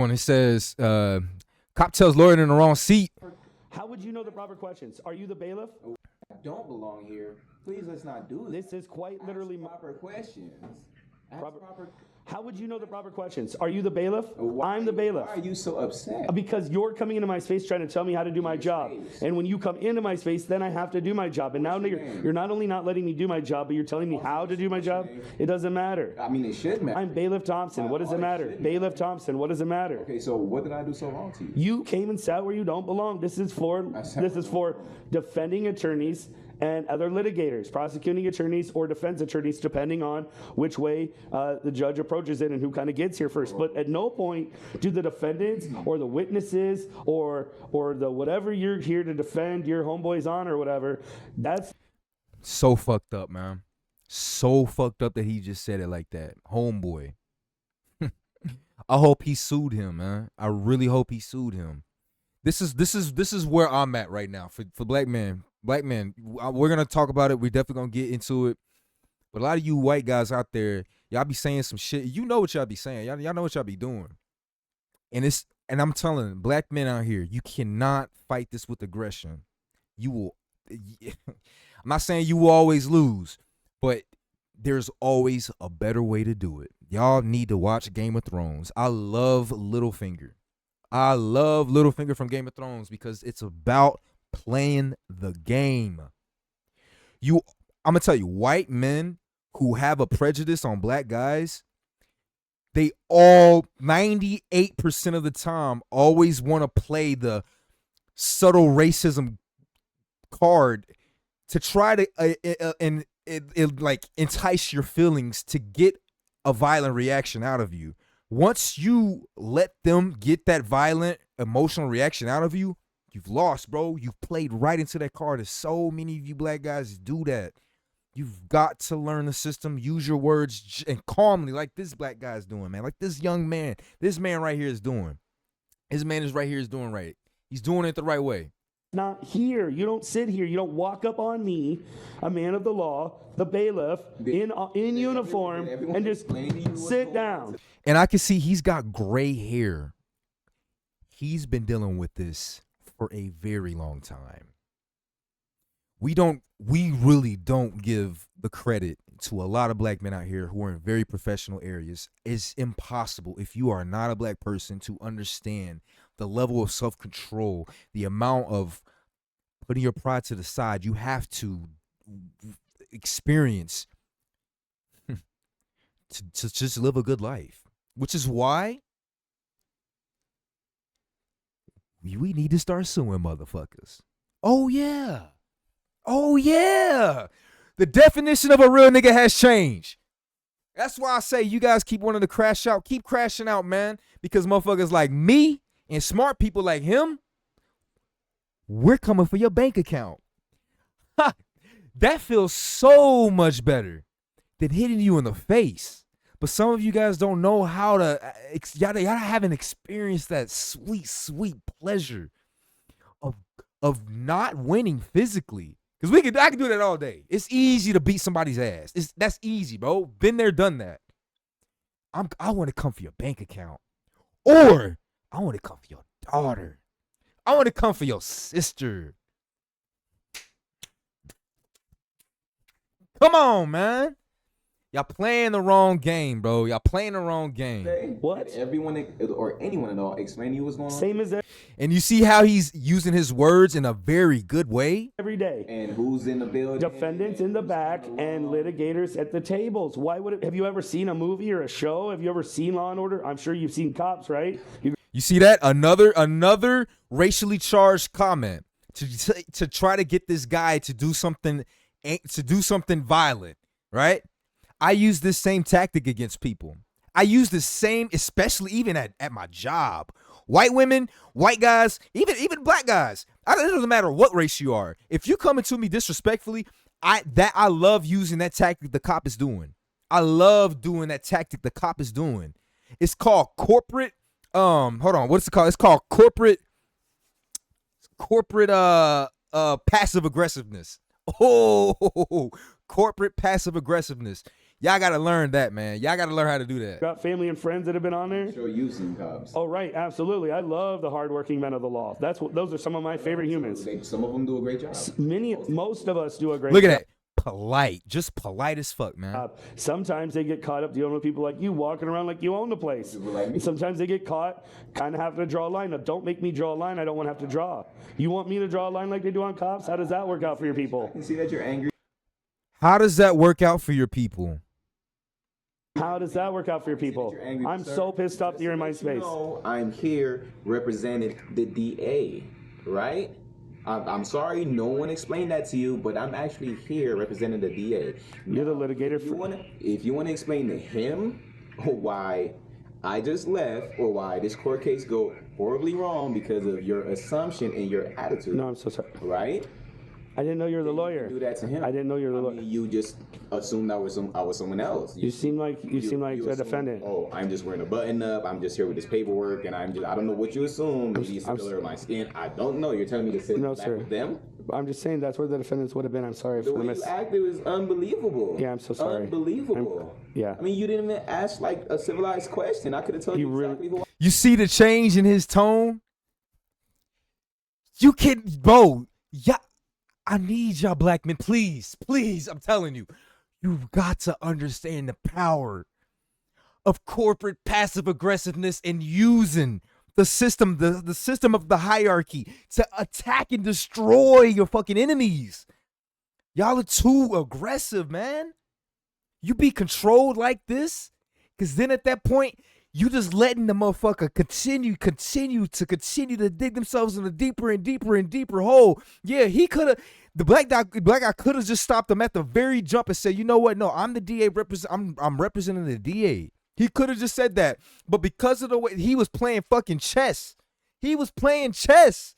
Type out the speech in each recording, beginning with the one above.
When it says, cop tells lawyer in the wrong seat. How would you know the proper questions? Are you the bailiff? I don't belong here. Please, let's not do this. This is quite literally proper questions. Proper. How would you know the proper questions? Are you the bailiff? Why, I'm the bailiff. Why are you so upset? Because you're coming into my space trying to tell me how to do my job. And when you come into my space, then I have to do my job. And now you're not only not letting me do my job, but you're telling me how to do my job. It doesn't matter. I mean, it should matter. I'm Bailiff Thompson. What does it matter? Bailiff Thompson. What does it matter? Okay, so what did I do so wrong to you? You came and sat where you don't belong. This is for defending attorneys and other litigators, prosecuting attorneys or defense attorneys, depending on which way the judge approaches it and who kind of gets here first. But at no point do the defendants or the witnesses or the whatever you're here to defend your homeboys on or whatever, that's so fucked up, man. So fucked up that he just said it like that. Homeboy. I hope he sued him, man. I really hope he sued him. This is where I'm at right now for black men. Black men, we're gonna talk about it. We're definitely gonna get into it. But a lot of you white guys out there, y'all be saying some shit. You know what y'all be saying. Y'all know what y'all be doing. And I'm telling black men out here, you cannot fight this with aggression. You will. I'm not saying you will always lose, but there's always a better way to do it. Y'all need to watch Game of Thrones. I love Littlefinger. I love Littlefinger from Game of Thrones because it's about playing the game. I'm gonna tell you, white men who have a prejudice on black guys, they all 98% of the time always want to play the subtle racism card to try to like entice your feelings to get a violent reaction out of you. Once you let them get that violent emotional reaction out of you, you've lost, bro. You've played right into that card. There's so many of you black guys do that. You've got to learn the system, use your words, and calmly, like this black guy's doing, man. Like this young man, this man right here is doing. This man is right here is doing right. He's doing it the right way. not here. You don't sit here. You don't walk up on me, a man of the law, the bailiff, in uniform, and just sit down. And I can see he's got gray hair. He's been dealing with this for a very long time. We really don't give the credit to a lot of black men out here who are in very professional areas. It's impossible if you are not a black person to understand the level of self-control, the amount of putting your pride to the side you have to experience to just live a good life. Which is why we need to start suing motherfuckers. Oh, yeah. Oh, yeah. The definition of a real nigga has changed. That's why I say you guys keep wanting to crash out. Keep crashing out, man. Because motherfuckers like me and smart people like him, we're coming for your bank account. Ha! That feels so much better than hitting you in the face. But some of you guys don't know how to, y'all haven't experienced that sweet, sweet pleasure of not winning physically. Because I can do that all day. It's easy to beat somebody's ass. That's easy, bro. Been there, done that. I want to come for your bank account. Or I want to come for your daughter. I want to come for your sister. Come on, man. Y'all playing the wrong game, bro. Y'all playing the wrong game. What? Everyone or anyone at all explain to you what's going on? Same as And you see how he's using his words in a very good way? every day. And who's in the building? Defendants in the back and litigators at the tables. Why would it? Have you ever seen a movie or a show? Have you ever seen Law and Order? I'm sure you've seen Cops, right? You see that? Another racially charged comment to try to get this guy to do something violent, right? I use this same tactic against people. I use the same, especially even at my job. White women, white guys, even black guys. It doesn't matter what race you are. If you coming to me disrespectfully, I love using that tactic the cop is doing. I love doing that tactic the cop is doing. It's called corporate. Hold on. What's it called? It's called corporate passive aggressiveness. Oh, corporate passive aggressiveness. Y'all gotta learn that, man. Y'all gotta learn how to do that. Got family and friends that have been on there. Sure, you've seen cops. Oh, right, absolutely. I love the hardworking men of the law. Those are some of my favorite humans. Some of them do a great job. Most of us do a great Look job. at that. Polite. Just polite as fuck, man. Sometimes they get caught up dealing with people like you, walking around like you own the place. Like me. Sometimes they get caught kind of having to draw a line. Now, don't make me draw a line I don't want to have to draw. You want me to draw a line like they do on cops? How does that work out for your people? I can see that you're angry. How does that work out for your people? How does that work out for your people? Angry, I'm sir. so pissed off that you're in my space. I'm here representing the DA, right? I'm sorry, no one explained that to you, but I'm actually here representing the DA. You're the litigator. If you want to explain to him why I just left or why this court case go horribly wrong because of your assumption and your attitude. No, I'm so sorry. Right? I didn't know you were the lawyer. Do that to him. I didn't know you were the lawyer. You just assumed I was someone else. You seem like a assumed, defendant. Oh, I'm just wearing a button up. I'm just here with this paperwork, and I don't know what you assume. Maybe it's the color of my skin. I don't know. You're telling me to sit back with them? I'm just saying that's where the defendants would have been. I'm sorry for the miss. The way you acted was unbelievable. Yeah, I'm so sorry. Unbelievable. Yeah. I mean, you didn't even ask like a civilized question. I could have told you exactly who. You see the change in his tone? You can, bro. Yeah. I need y'all black men, please, I'm telling you, you've got to understand the power of corporate passive aggressiveness and using the system, the system of the hierarchy to attack and destroy your fucking enemies. Y'all are too aggressive, man. You be controlled like this, because then at that point, you just letting the motherfucker continue to dig themselves in a deeper and deeper and deeper hole. Yeah, he could have. The black guy could have just stopped him at the very jump and said, "You know what? No, I'm the DA. I'm representing the DA." He could have just said that, but because of the way he was playing fucking chess, he was playing chess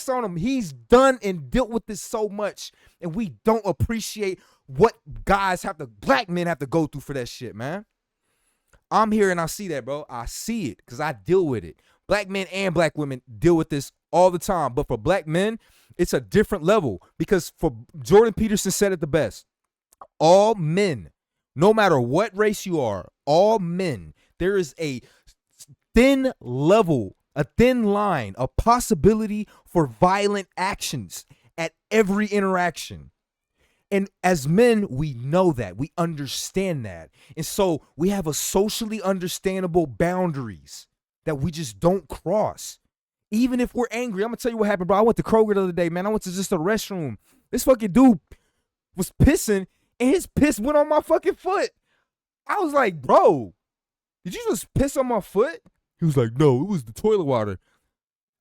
on him. He's done and dealt with this so much, and we don't appreciate what black men have to go through for that shit, man. I'm here and I see that, bro. I see it because I deal with it. Black men and black women deal with this all the time. But for black men, it's a different level because for Jordan Peterson said it the best. All men, no matter what race you are, all men, there is a thin level, a thin line, a possibility for violent actions at every interaction. And as men, we know that. We understand that. And so we have a socially understandable boundaries that we just don't cross. Even if we're angry. I'm going to tell you what happened, bro. I went to Kroger the other day, man. I went to just a restroom. This fucking dude was pissing, and his piss went on my fucking foot. I was like, bro, did you just piss on my foot? He was like, no, it was the toilet water.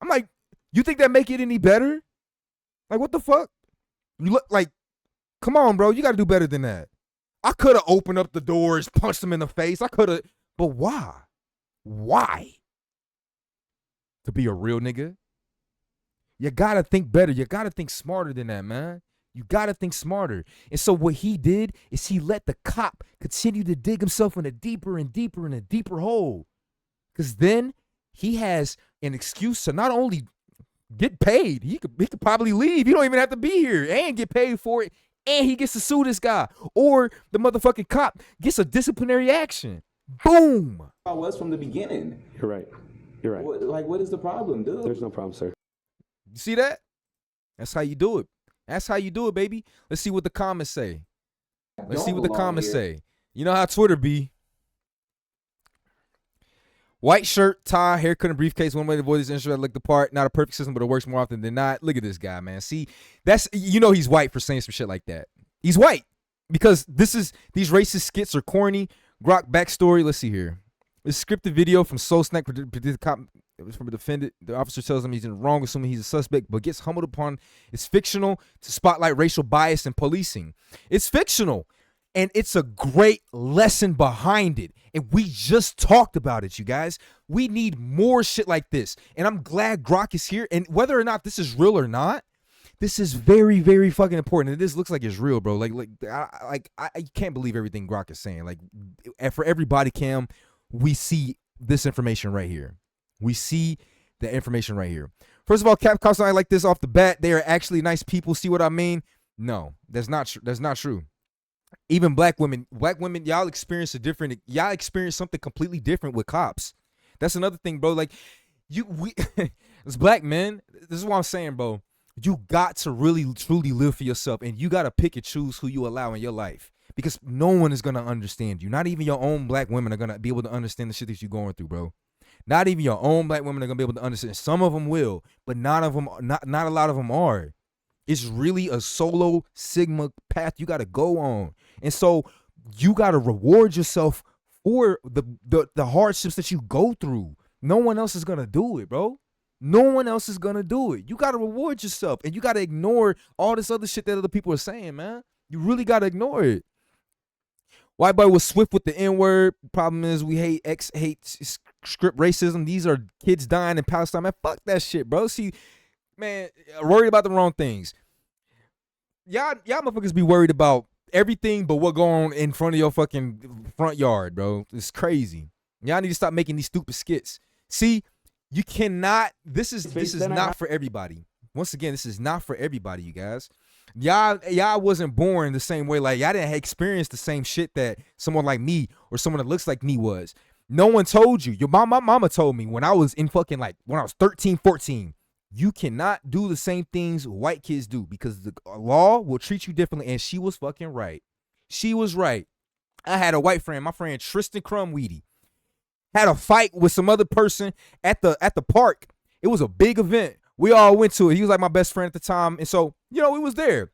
I'm like, you think that make it any better? Like, what the fuck? You look like, come on, bro. You got to do better than that. I could have opened up the doors, punched him in the face. I could have. But why? Why? To be a real nigga? You got to think better. You got to think smarter than that, man. You got to think smarter. And so what he did is he let the cop continue to dig himself in a deeper and deeper and a deeper hole. Because then he has an excuse to not only get paid, he could probably leave. He don't even have to be here and get paid for it. And he gets to sue this guy. Or the motherfucking cop gets a disciplinary action. Boom. I was from the beginning. You're right. You're right. What is the problem, dude? There's no problem, sir. You see that? That's how you do it. That's how you do it, baby. Let's see what the comments say. Let's see what the comments say. You know how Twitter be. White shirt, tie, haircut, and briefcase. One way to avoid this instrument look the part. Not a perfect system, but it works more often than not. Look at this guy, man. See, that's, you know, he's white for saying some shit like that. He's white because these racist skits are corny. Grok backstory. Let's see here. This scripted video from Soul Snack from a defendant. The officer tells him he's in the wrong, assuming he's a suspect, but gets humbled upon. It's fictional to spotlight racial bias in policing. It's fictional. And it's a great lesson behind it. And we just talked about it, you guys. We need more shit like this. And I'm glad Grok is here. And whether or not this is real or not, this is very, very fucking important. And this looks like it's real, bro. I can't believe everything Grok is saying. Like, for every body cam, we see this information right here. We see the information right here. First of all, Cap cops I like this off the bat. They are actually nice people. See what I mean? No, that's not true. Even black women, y'all experience something completely different with cops. That's another thing, bro. Like as black men, this is what I'm saying, bro. You got to really truly live for yourself, and you got to pick and choose who you allow in your life, because no one is gonna understand you. Not even your own black women are gonna be able to understand the shit that you're going through, bro. Not even your own black women are gonna be able to understand. Some of them will, but not a lot of them are. It's really a solo sigma path you got to go on. And so you got to reward yourself for the hardships that you go through. No one else is going to do it, bro. No one else is going to do it. You got to reward yourself, and you got to ignore all this other shit that other people are saying, man. You really got to ignore it. White boy was swift with the N-word. Problem is we hate script racism. These are kids dying in Palestine. Man, fuck that shit, bro. See, man, worried about the wrong things. Y'all motherfuckers be worried about everything but what going on in front of your fucking front yard, bro. It's crazy. Y'all need to stop making these stupid skits. See, you cannot. This is not for everybody. Once again, this is not for everybody, you guys. Y'all wasn't born the same way. Like, y'all didn't experience the same shit that someone like me or someone that looks like me was. No one told you. My mama told me when I was in fucking, like, when I was 13, 14. You cannot do the same things white kids do, because the law will treat you differently. And she was fucking right. She was right. I had a white friend, my friend Tristan Crumweedy, had a fight with some other person at the park. It was a big event. We all went to it. He was like my best friend at the time. And so, we was there.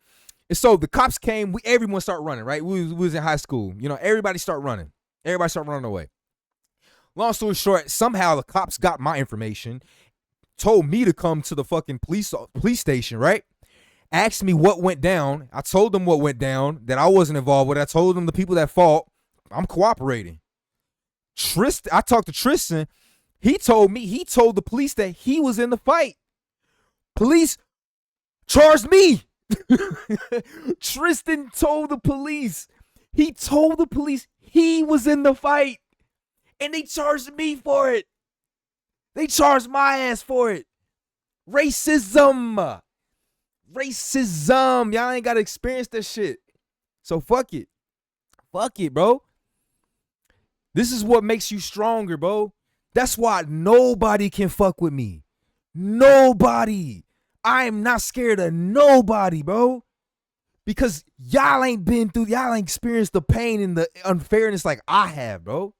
And so the cops came. Everyone started running, right? We was in high school. Everybody started running. Everybody started running away. Long story short, somehow the cops got my information, told me to come to the fucking police station, right? Asked me what went down. I told them what went down, that I wasn't involved with it. I told them the people that fought, I'm cooperating. I talked to Tristan. He told the police that he was in the fight. Police charged me. Tristan told the police. He told the police he was in the fight. And they charged me for it. They charged my ass for it. Racism. Y'all ain't got to experience that shit. So fuck it. Fuck it, bro. This is what makes you stronger, bro. That's why nobody can fuck with me. Nobody. I am not scared of nobody, bro. Because y'all ain't experienced the pain and the unfairness like I have, bro.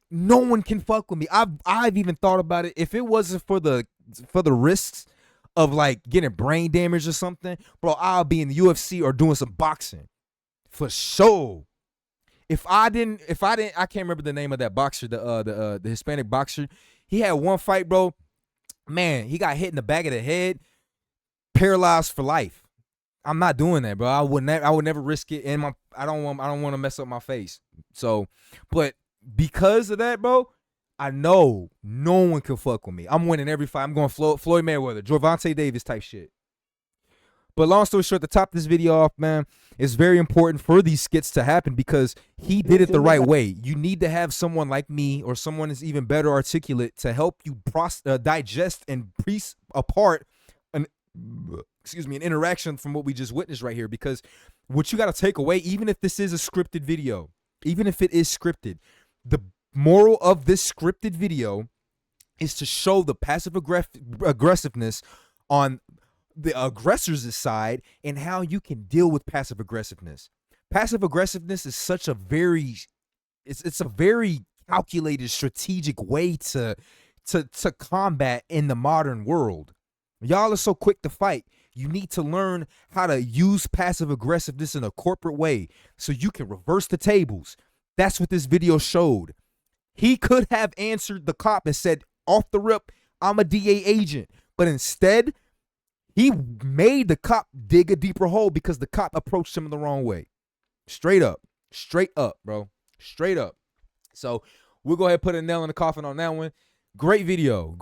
No one can fuck with me. I've even thought about it. If it wasn't for the risks of like getting brain damage or something, bro, I'll be in the UFC or doing some boxing for sure. If I didn't, I can't remember the name of that boxer, the Hispanic boxer. He had one fight, bro. Man, he got hit in the back of the head, paralyzed for life. I'm not doing that, bro. I would never risk it, and I don't want to mess up my face. So, but because of that, bro, I know no one can fuck with me. I'm winning every fight. I'm going Floyd Mayweather, Gervonta Davis type shit. But long story short, to top this video off, man, it's very important for these skits to happen because he did it the right way. You need to have someone like me or someone that's even better articulate to help you digest and piece apart an interaction from what we just witnessed right here. Because what you got to take away, even if this is a scripted video, even if it is scripted, the moral of this scripted video is to show the passive aggressiveness on the aggressor's side and how you can deal with passive aggressiveness. Passive aggressiveness is such a very, it's a very calculated, strategic way to combat in the modern world. Y'all are so quick to fight. You need to learn how to use passive aggressiveness in a corporate way so you can reverse the tables. That's what this video showed. He could have answered the cop and said, off the rip, I'm a DA agent. But instead, he made the cop dig a deeper hole because the cop approached him in the wrong way. Straight up, bro. Straight up. So we'll go ahead and put a nail in the coffin on that one. Great video.